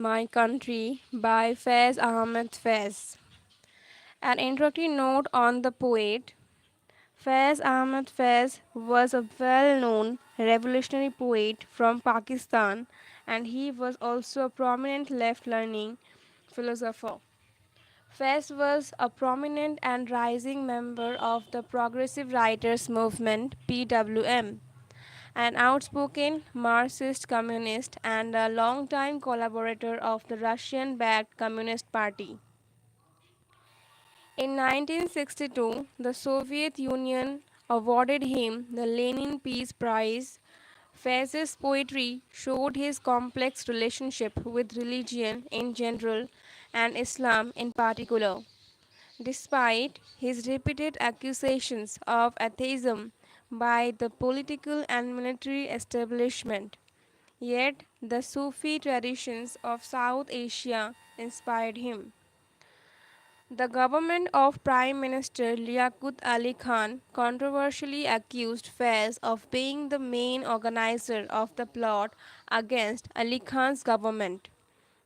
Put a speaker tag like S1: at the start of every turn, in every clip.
S1: My Country by Faiz Ahmed Faiz. An introductory note on the poet. Faiz Ahmed Faiz was a well known revolutionary poet from Pakistan, and he was also a prominent left leaning philosopher. Faiz was a prominent and rising member of the Progressive Writers Movement (PWM), an outspoken Marxist communist and a longtime collaborator of the Russian backed Communist Party. In 1962, the Soviet Union awarded him the Lenin Peace Prize. Faiz's poetry showed his complex relationship with religion in general and Islam in particular. Despite his repeated accusations of atheism by the political and military establishment, yet the Sufi traditions of South Asia inspired him. The government of Prime Minister Liaquat Ali Khan controversially accused Faiz of being the main organizer of the plot against Ali Khan's government,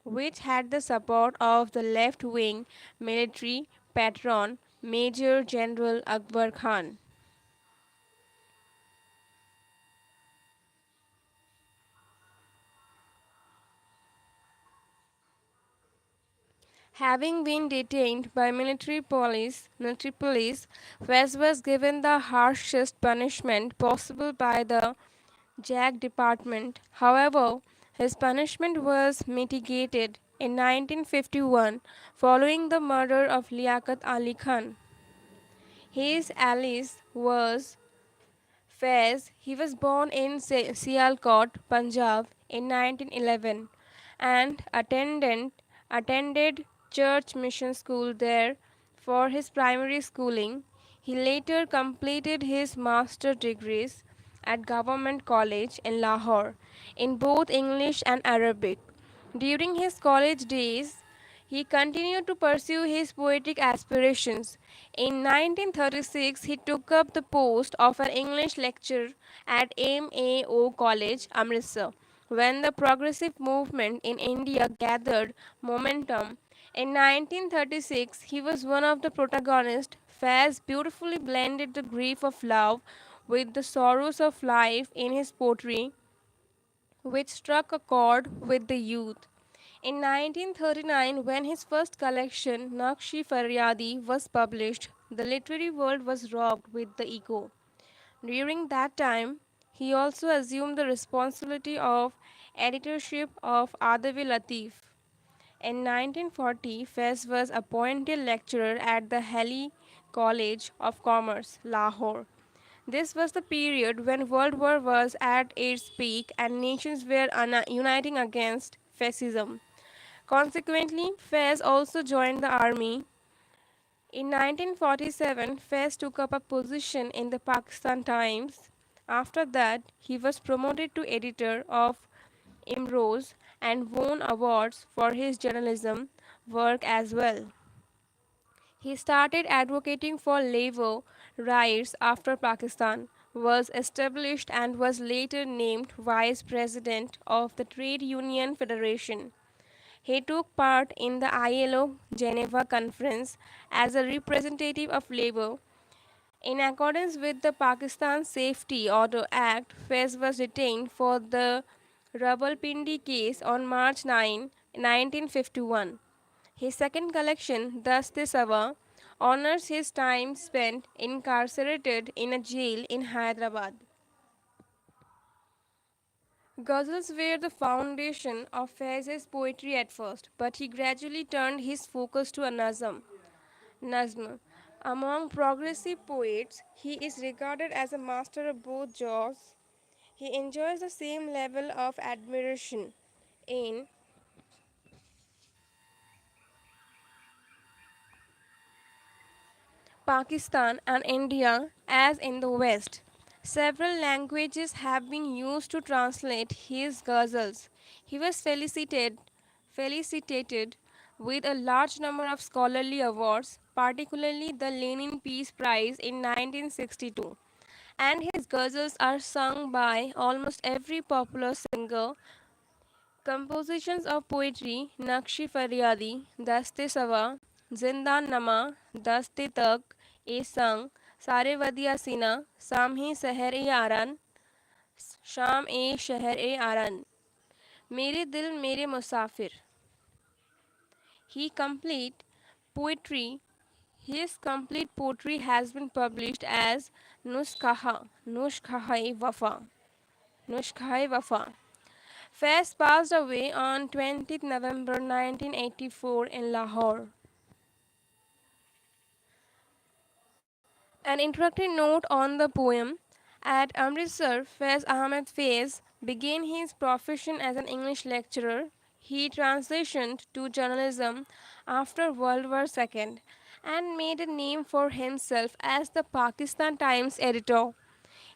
S1: which had the support of the left wing military patron Major General Akbar Khan. Having been detained by military police, Faiz was given the harshest punishment possible by the JAG department. However, his punishment was mitigated in 1951 following the murder of Liaquat Ali Khan. His alias was Faiz. He was born in Sialkot, Punjab in 1911 and attended church mission school there for his primary schooling. He later completed his master degrees at Government College in Lahore in both English and Arabic. During his college days, he continued to pursue his poetic aspirations. In 1936, he took up the post of an English lecturer at MAO College, Amritsar. When the progressive movement in India gathered momentum in 1936, he was one of the protagonists. Faiz beautifully blended the grief of love with the sorrows of life in his poetry, which struck a chord with the youth. In 1939, when his first collection, Nakshi Faryadi, was published, the literary world was rocked with the echo. During that time, he also assumed the responsibility of editorship of Adavi Latif. In 1940, Faiz was appointed lecturer at the Delhi College of Commerce, Lahore. This was the period when World War was at its peak and nations were uniting against fascism. Consequently, Faiz also joined the army. In 1947, Faiz took up a position in the Pakistan Times. After that, he was promoted to editor of Imroz and won awards for his journalism work as well. He started advocating for labor rights after Pakistan was established and was later named vice president of the Trade Union Federation. He took part in the ILO Geneva Conference as a representative of labor. In accordance with the Pakistan Safety Order Act, Faiz was detained for the Rawalpindi case on March 9, 1951. His second collection, Daste Sawa, honors his time spent incarcerated in a jail in Hyderabad. Ghazals were the foundation of Faiz's poetry at first, but he gradually turned his focus to a nazm. Among progressive poets, he is regarded as a master of both genres. He enjoys the same level of admiration in Pakistan and India as in the West. Several languages have been used to translate his ghazals. He was felicitated with a large number of scholarly awards, particularly the Lenin Peace Prize in 1962. And his ghazals are sung by almost every popular singer Compositions of poetry Nakshi Faryadi, Daste Sawa, Zindan Nama, Daste Tak, E Sang, Sare Vadia Sina, Sam Hi Seher E Aran, Sham E Sheher E Aran, Mere Dil Mere Musafir. He complete poetry. His complete poetry has been published as Nushkha-e Wafa, Nushkha-e Wafa. Faiz passed away on 20th November 1984 in Lahore. An introductory note on the poem. At Amritsar, Faiz Ahmed Faiz began his profession as an English lecturer. He transitioned to journalism after World War II and made a name for himself as the Pakistan Times editor.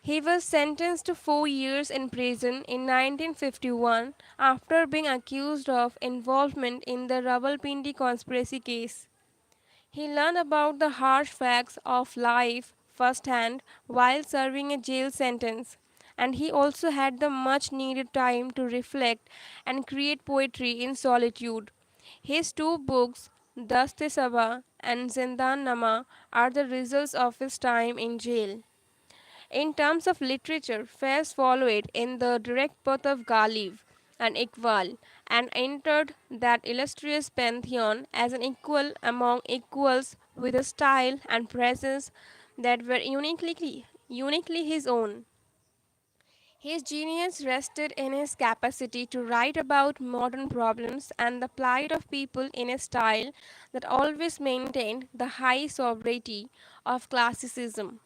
S1: He was sentenced to 4 years in prison in 1951 after being accused of involvement in the Rawalpindi conspiracy case. He learned about the harsh facts of life firsthand while serving a jail sentence, and he also had the much needed time to reflect and create poetry in solitude. His two books, Daste Saba and Zindan Nama, are the results of his time in jail. In terms of literature, Faiz followed in the direct path of Ghalib and Iqbal and entered that illustrious pantheon as an equal among equals with a style and presence that were uniquely his own. His genius rested in his capacity to write about modern problems and the plight of people in a style that always maintained the high sobriety of classicism.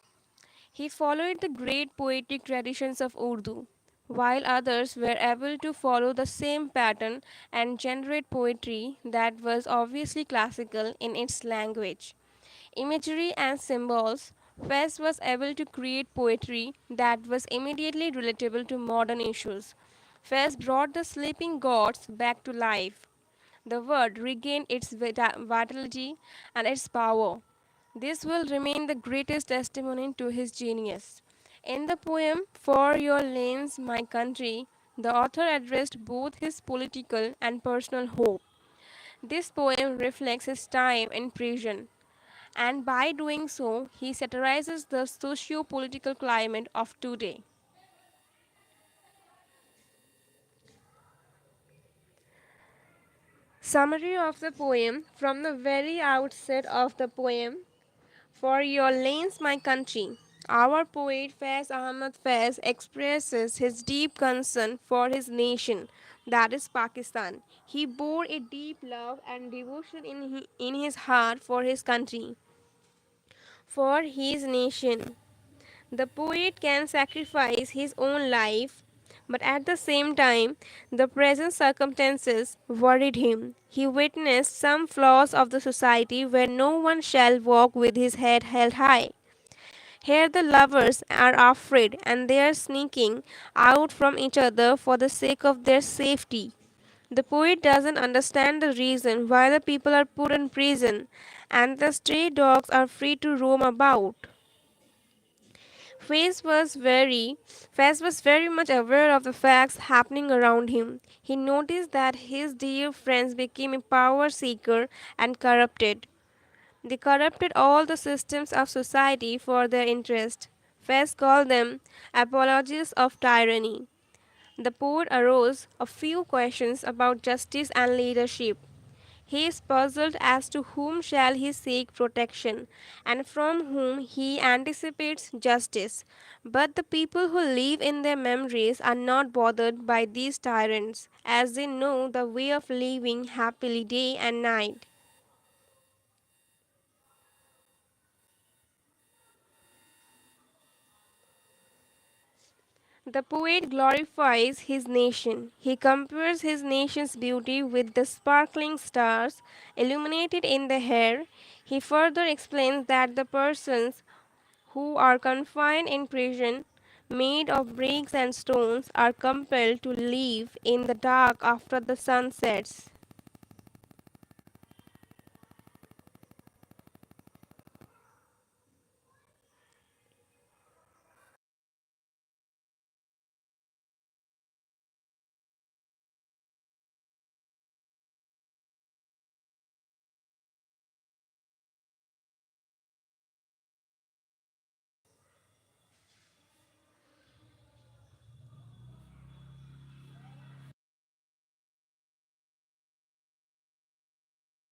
S1: He followed the great poetic traditions of Urdu, while others were able to follow the same pattern and generate poetry that was obviously classical in its language, imagery, and symbols. Fez was able to create poetry that was immediately relatable to modern issues. Fez brought the sleeping gods back to life. The word regained its vitality and its power. This will remain the greatest testimony to his genius. In the poem For Your Lanes, My Country, the author addressed both his political and personal hope. This poem reflects his time in prison, and by doing so, he satirizes the socio political climate of today. Summary of the poem. From the very outset of the poem, For Your Lanes, My Country, our poet Faiz Ahmad Faiz expresses his deep concern for his nation, that is Pakistan. He bore a deep love and devotion in his heart for his country, for his nation. The poet can sacrifice his own life, but at the same time, the present circumstances worried him. He witnessed some flaws of the society where no one shall walk with his head held high. Here the lovers are afraid and they are sneaking out from each other for the sake of their safety. The poet doesn't understand the reason why the people are put in prison and the stray dogs are free to roam about. Faiz was very Faiz was very much aware of the facts happening around him. He noticed that his dear friends became a power seeker and corrupted. They corrupted all the systems of society for their interest. Faiz called them apologists of tyranny. The poet arose a few questions about justice and leadership. He is puzzled as to whom shall he seek protection, and from whom he anticipates justice. But the people who live in their memories are not bothered by these tyrants, as they know the way of living happily day and night. The poet glorifies his nation. He compares his nation's beauty with the sparkling stars illuminated in the air. He further explains that the persons who are confined in prison made of bricks and stones are compelled to live in the dark after the sun sets.